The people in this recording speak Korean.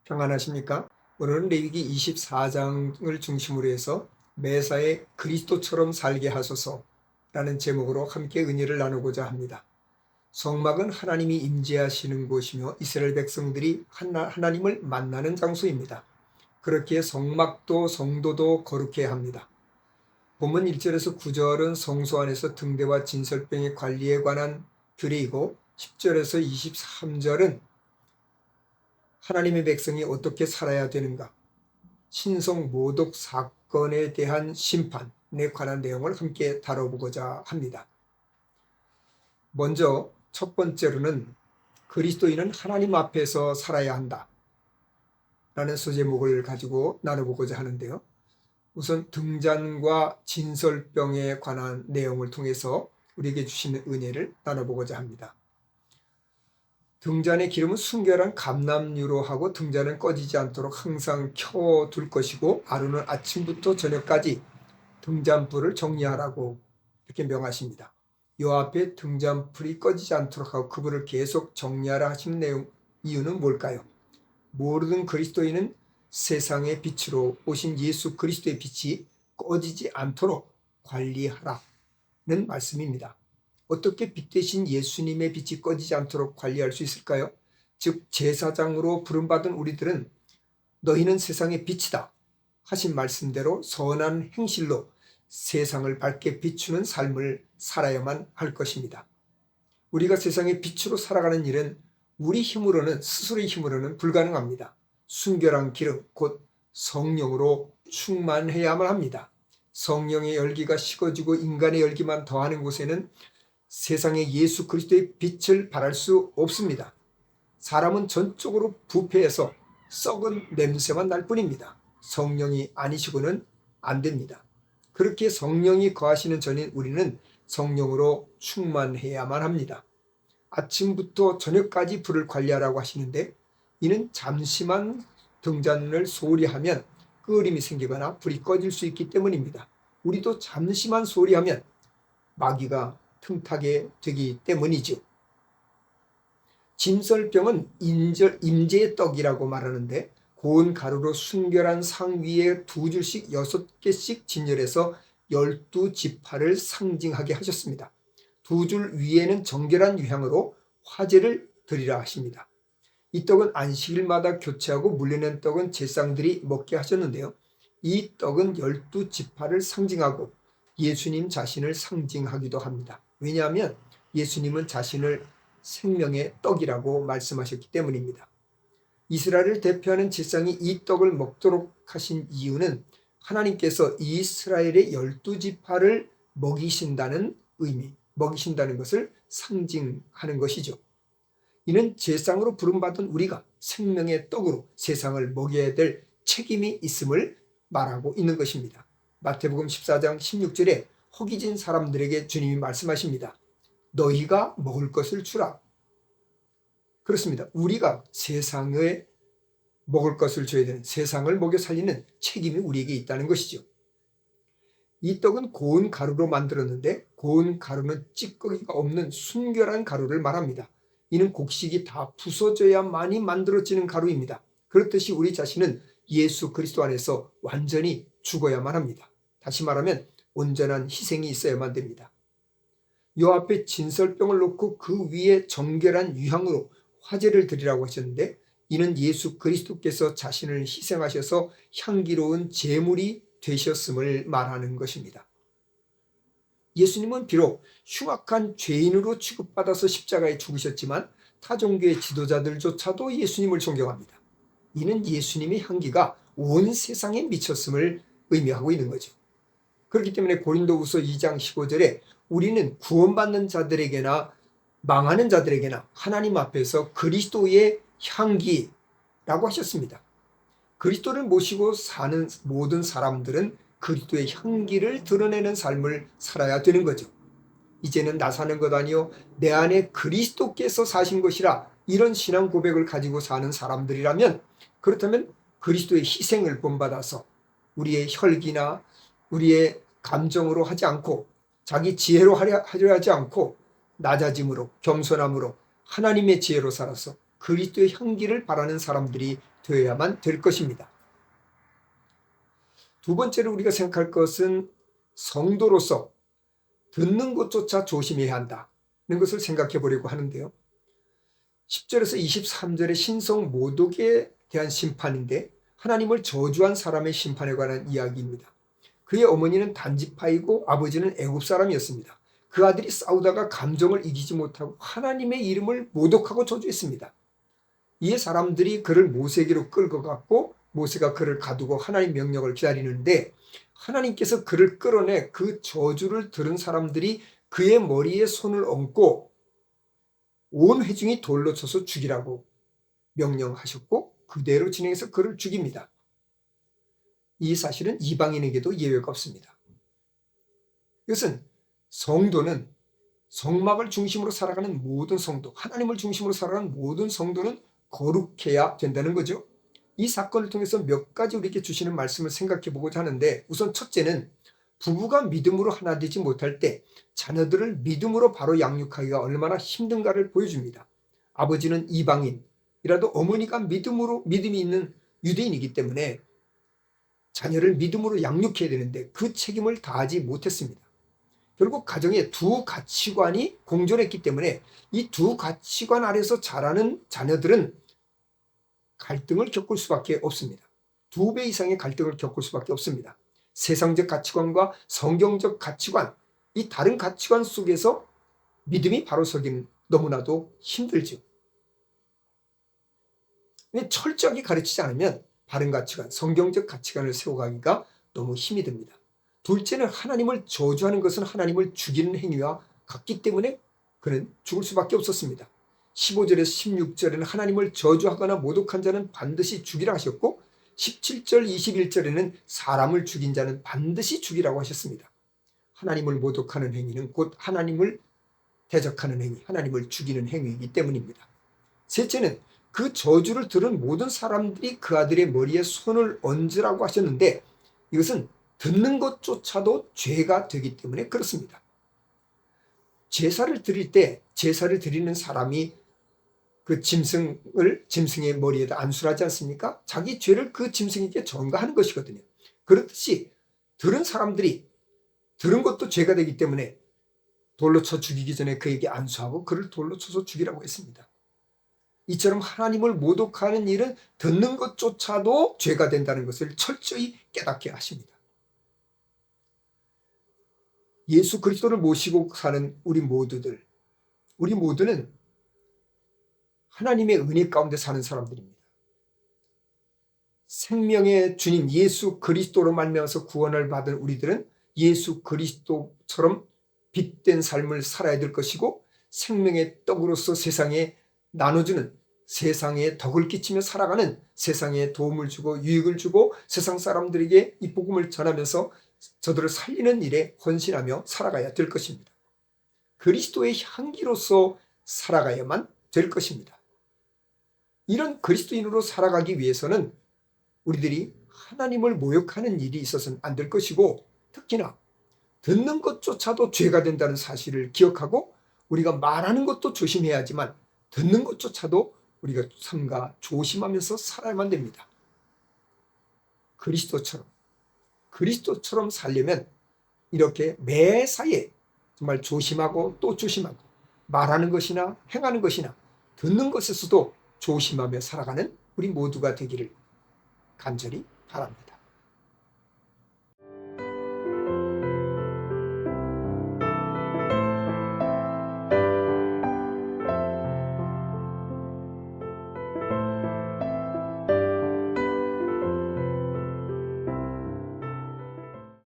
평안하십니까? 오늘은 레위기 24장을 중심으로 해서 매사에 그리스도처럼 살게 하소서라는 제목으로 함께 은혜를 나누고자 합니다. 성막은 하나님이 임재하시는 곳이며 이스라엘 백성들이 하나님을 만나는 장소입니다. 그렇기에 성막도 성도도 거룩해야 합니다. 본문 1절에서 9절은 성소 안에서 등대와 진설병의 관리에 관한 규례이고 10절에서 23절은 하나님의 백성이 어떻게 살아야 되는가, 신성 모독 사건에 대한 심판에 관한 내용을 함께 다뤄보고자 합니다. 먼저 첫 번째로는 그리스도인은 하나님 앞에서 살아야 한다 라는 소제목을 가지고 나눠보고자 하는데요. 우선 등잔과 진설병에 관한 내용을 통해서 우리에게 주시는 은혜를 나눠보고자 합니다. 등잔의 기름은 순결한 감람유로 하고 등잔은 꺼지지 않도록 항상 켜둘 것이고 아론은 아침부터 저녁까지 등잔불을 정리하라고 이렇게 명하십니다. 요 앞에 등잔불이 꺼지지 않도록 하고 그 불을 계속 정리하라 하시는 이유는 뭘까요? 모든 그리스도인은 세상의 빛으로 오신 예수 그리스도의 빛이 꺼지지 않도록 관리하라는 말씀입니다. 어떻게 빛 대신 예수님의 빛이 꺼지지 않도록 관리할 수 있을까요? 즉 제사장으로 부름받은 우리들은 너희는 세상의 빛이다 하신 말씀대로 선한 행실로 세상을 밝게 비추는 삶을 살아야만 할 것입니다. 우리가 세상의 빛으로 살아가는 일은 우리 힘으로는, 스스로의 힘으로는 불가능합니다. 순결한 기름, 곧 성령으로 충만해야만 합니다. 성령의 열기가 식어지고 인간의 열기만 더하는 곳에는 세상에 예수 그리스도의 빛을 발할 수 없습니다. 사람은 전적으로 부패해서 썩은 냄새만 날 뿐입니다. 성령이 아니시고는 안 됩니다. 그렇게 성령이 거하시는 전인 우리는 성령으로 충만해야만 합니다. 아침부터 저녁까지 불을 관리하라고 하시는데 이는 잠시만 등잔을 소홀히 하면 끄림이 생기거나 불이 꺼질 수 있기 때문입니다. 우리도 잠시만 소홀히 하면 마귀가 틈타게 되기 때문이죠. 진설병은 임재의 떡이라고 말하는데 고운 가루로 순결한 상 위에 2줄씩 6개씩 진열해서 12지파를 상징하게 하셨습니다. 2줄 위에는 정결한 유향으로 화제를 드리라 하십니다. 이 떡은 안식일마다 교체하고 물려낸 떡은 제사장들이 먹게 하셨는데요. 이 떡은 12지파를 상징하고 예수님 자신을 상징하기도 합니다. 왜냐하면 예수님은 자신을 생명의 떡이라고 말씀하셨기 때문입니다. 이스라엘을 대표하는 제사장이 이 떡을 먹도록 하신 이유는 하나님께서 이스라엘의 12지파를 먹이신다는 의미, 먹이신다는 것을 상징하는 것이죠. 이는 제사장으로 부름받은 우리가 생명의 떡으로 세상을 먹여야 될 책임이 있음을 말하고 있는 것입니다. 마태복음 14장 16절에 허기진 사람들에게 주님이 말씀하십니다. 너희가 먹을 것을 주라. 그렇습니다. 우리가 세상에 먹을 것을 줘야 되는, 세상을 먹여 살리는 책임이 우리에게 있다는 것이죠. 이 떡은 고운 가루로 만들었는데 고운 가루는 찌꺼기가 없는 순결한 가루를 말합니다. 이는 곡식이 다 부서져야만이 만들어지는 가루입니다. 그렇듯이 우리 자신은 예수 그리스도 안에서 완전히 죽어야만 합니다. 다시 말하면 온전한 희생이 있어야만 됩니다. 요 앞에 진설병을 놓고 그 위에 정결한 유향으로 화제를 드리라고 하셨는데 이는 예수 그리스도께서 자신을 희생하셔서 향기로운 제물이 되셨음을 말하는 것입니다. 예수님은 비록 흉악한 죄인으로 취급받아서 십자가에 죽으셨지만 타종교의 지도자들조차도 예수님을 존경합니다. 이는 예수님의 향기가 온 세상에 미쳤음을 의미하고 있는 거죠. 그렇기 때문에 고린도후서 2장 15절에 우리는 구원받는 자들에게나 망하는 자들에게나 하나님 앞에서 그리스도의 향기라고 하셨습니다. 그리스도를 모시고 사는 모든 사람들은 그리스도의 향기를 드러내는 삶을 살아야 되는 거죠. 이제는 나 사는 것 아니요 내 안에 그리스도께서 사신 것이라 이런 신앙 고백을 가지고 사는 사람들이라면 그렇다면 그리스도의 희생을 본받아서 우리의 혈기나 우리의 감정으로 하지 않고 자기 지혜로 하려 하지 않고 낮아짐으로 겸손함으로 하나님의 지혜로 살아서 그리스도의 향기를 바라는 사람들이 되어야만 될 것입니다. 두 번째로 우리가 생각할 것은 성도로서 듣는 것조차 조심해야 한다는 것을 생각해 보려고 하는데요. 10절에서 23절의 신성 모독에 대한 심판인데 하나님을 저주한 사람의 심판에 관한 이야기입니다. 그의 어머니는 단지파이고 아버지는 애굽 사람이었습니다. 그 아들이 싸우다가 감정을 이기지 못하고 하나님의 이름을 모독하고 저주했습니다. 이에 사람들이 그를 모세에게로 끌고 갔고 모세가 그를 가두고 하나님 명령을 기다리는데 하나님께서 그를 끌어내 그 저주를 들은 사람들이 그의 머리에 손을 얹고 온 회중이 돌로 쳐서 죽이라고 명령하셨고 그대로 진행해서 그를 죽입니다. 이 사실은 이방인에게도 예외가 없습니다. 이것은 성도는 성막을 중심으로 살아가는 모든 성도, 하나님을 중심으로 살아가는 모든 성도는 거룩해야 된다는 거죠. 이 사건을 통해서 몇 가지 우리에게 주시는 말씀을 생각해 보고자 하는데 우선 첫째는 부부가 믿음으로 하나 되지 못할 때 자녀들을 믿음으로 바로 양육하기가 얼마나 힘든가를 보여줍니다. 아버지는 이방인이라도 어머니가 믿음이 있는 유대인이기 때문에 자녀를 믿음으로 양육해야 되는데 그 책임을 다하지 못했습니다. 결국 가정에 두 가치관이 공존했기 때문에 이 두 가치관 아래서 자라는 자녀들은 갈등을 겪을 수밖에 없습니다. 2배 이상의 갈등을 겪을 수밖에 없습니다. 세상적 가치관과 성경적 가치관, 이 다른 가치관 속에서 믿음이 바로 서기는 너무나도 힘들죠. 철저하게 가르치지 않으면 바른 가치관, 성경적 가치관을 세워가기가 너무 힘이 듭니다. 둘째는 하나님을 저주하는 것은 하나님을 죽이는 행위와 같기 때문에 그는 죽을 수밖에 없었습니다. 15절에서 16절에는 하나님을 저주하거나 모독한 자는 반드시 죽이라 하셨고 17절 21절에는 사람을 죽인 자는 반드시 죽이라고 하셨습니다. 하나님을 모독하는 행위는 곧 하나님을 대적하는 행위, 하나님을 죽이는 행위이기 때문입니다. 셋째는 그 저주를 들은 모든 사람들이 그 아들의 머리에 손을 얹으라고 하셨는데 이것은 듣는 것조차도 죄가 되기 때문에 그렇습니다. 제사를 드릴 때 제사를 드리는 사람이 그 짐승의 머리에다 안수하지 않습니까? 자기 죄를 그 짐승에게 전가하는 것이거든요. 그렇듯이 들은 사람들이 들은 것도 죄가 되기 때문에 돌로 쳐 죽이기 전에 그에게 안수하고 그를 돌로 쳐서 죽이라고 했습니다. 이처럼 하나님을 모독하는 일은 듣는 것조차도 죄가 된다는 것을 철저히 깨닫게 하십니다. 예수 그리스도를 모시고 사는 우리 모두는 하나님의 은혜 가운데 사는 사람들입니다. 생명의 주님 예수 그리스도로 말미암아서 구원을 받은 우리들은 예수 그리스도처럼 빛된 삶을 살아야 될 것이고 생명의 떡으로서 세상에 나눠주는 세상에 덕을 끼치며 살아가는 세상에 도움을 주고 유익을 주고 세상 사람들에게 이 복음을 전하면서 저들을 살리는 일에 헌신하며 살아가야 될 것입니다. 그리스도의 향기로서 살아가야만 될 것입니다. 이런 그리스도인으로 살아가기 위해서는 우리들이 하나님을 모욕하는 일이 있어서는 안 될 것이고 특히나 듣는 것조차도 죄가 된다는 사실을 기억하고 우리가 말하는 것도 조심해야 하지만 듣는 것조차도 우리가 삼가 조심하면서 살아야만 됩니다. 그리스도처럼 살려면 이렇게 매사에 정말 조심하고 또 조심하고 말하는 것이나 행하는 것이나 듣는 것에서도 조심하며 살아가는 우리 모두가 되기를 간절히 바랍니다.